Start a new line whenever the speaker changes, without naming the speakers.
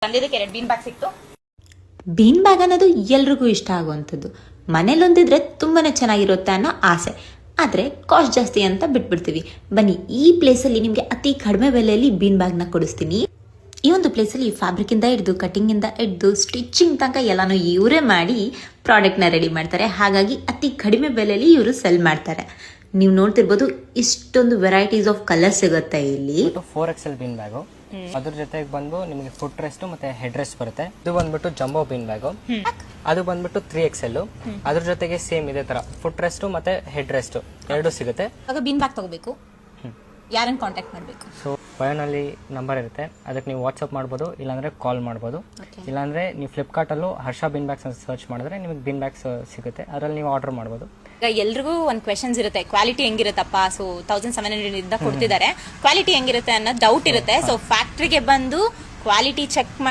ತಂದಿದ್ದಕ್ಕೆ 2 bean bag ಸಿಕ್ತು.
Bean bag ಅನ್ನೋದು ಎಲ್ರಿಗೂ ಇಷ್ಟ ಆಗುವಂಥದ್ದು. ಮನೇಲೊಂದಿದ್ರೆ ತುಂಬಾ ಚೆನ್ನಾಗಿರುತ್ತೆ ಅನ್ನೋ ಆಸೆ, ಆದರೆ ಕಾಸ್ಟ್ ಜಾಸ್ತಿ ಅಂತ ಬಿಟ್ಬಿಡ್ತೀವಿ. ಬನ್ನಿ, ಈ ಪ್ಲೇಸಲ್ಲಿ ನಿಮಗೆ ಅತಿ ಕಡಿಮೆ ಬೆಲೆಯಲ್ಲಿ ಬೀನ್ ಬ್ಯಾಗ್ನ ಕೊಡಿಸ್ತೀನಿ. ಈ ಒಂದು ಪ್ಲೇಸಲ್ಲಿ ಫ್ಯಾಬ್ರಿಕ್ಕಿಂದ ಹಿಡಿದು ಕಟಿಂಗಿಂದ ಹಿಡಿದು ಸ್ಟಿಚಿಂಗ್ ತನಕ ಎಲ್ಲನೂ ಇವರೇ ಮಾಡಿ ಪ್ರಾಡಕ್ಟ್ನ ರೆಡಿ ಮಾಡ್ತಾರೆ. ಹಾಗಾಗಿ ಅತಿ ಕಡಿಮೆ ಬೆಲೆಯಲ್ಲಿ ಇವರು ಸೆಲ್ ಮಾಡ್ತಾರೆ. ನೀವು ನೋಡ್ತಿರ್ಬೋದು, ಇಷ್ಟೊಂದು ವೆರೈಟೀಸ್ ಆಫ್ ಕಲರ್ ಸಿಗುತ್ತೆ ಇಲ್ಲಿ.
4XL ಬೀನ್ ಬ್ಯಾಗು, ಅದ್ರ ಜೊತೆಗೆ ಬಂದು ನಿಮಗೆ ಫುಟ್ ರೆಸ್ಟ್ ಮತ್ತೆ ಹೆಡ್ ರೆಸ್ಟ್ ಬರುತ್ತೆ. ಇದು ಬಂದ್ಬಿಟ್ಟು ಜಂಬೋ ಬೀನ್ ಬ್ಯಾಗು, ಅದು ಬಂದ್ಬಿಟ್ಟು 3XL. ಅದ್ರ ಜೊತೆಗೆ ಸೇಮ್ ಇದೇ ತರ ಫುಟ್ ರೆಸ್ಟ್ ಮತ್ತೆ ಹೆಡ್ ರೆಸ್ಟ್ ಎರಡು ಸಿಗುತ್ತೆ.
ಆಗ ಬೀನ್ ಬ್ಯಾಗ್ ತಗೋಬೇಕು, ಯಾರನ್ನ ಕಾಂಟ್ಯಾಕ್ಟ್ ಮಾಡಬೇಕು?
ಸೊ ಬಯೋನಲ್ಲಿ ನಂಬರ್ ಇರುತ್ತೆ, ಅದಕ್ಕೆ ನೀವು ವಾಟ್ಸಪ್ ಮಾಡ್ಬೋದು, ಇಲ್ಲಾಂದ್ರೆ ಕಾಲ್ ಮಾಡ್ಬೋದು. ಇಲ್ಲಾಂದ್ರೆ ನೀವು ಫ್ಲಿಪ್ಕಾರ್ಟಲ್ಲೂ ಹರ್ಷ ಬೀನ್ ಬ್ಯಾಗ್ಸ್ ಅಂತ ಸರ್ಚ್ ಮಾಡಿದ್ರೆ ನಿಮಗೆ ಬೀನ್ ಬ್ಯಾಗ್ಸ್ ಸಿಗುತ್ತೆ, ಅದರಲ್ಲಿ ನೀವು ಆರ್ಡರ್ ಮಾಡ್ಬೋದು.
ಈಗ ಎಲ್ರಿಗೂ ಒಂದು ಕ್ವೆಶನ್ಸ್ ಇರುತ್ತೆ, ಕ್ವಾಲಿಟಿ ಹೆಂಗಿರುತ್ತಪ್ಪ? ಸೊ 1700 ಇಂದ ಕೊಡ್ತಿದ್ದಾರೆ, ಕ್ವಾಲಿಟಿ ಹೆಂಗಿರುತ್ತೆ ಅನ್ನೋ ಡೌಟ್ ಇರುತ್ತೆ. ಸೊ ಫ್ಯಾಕ್ಟ್ರಿಗೆ ಬಂದು ಕ್ವಾಲಿಟಿ ಚೆಕ್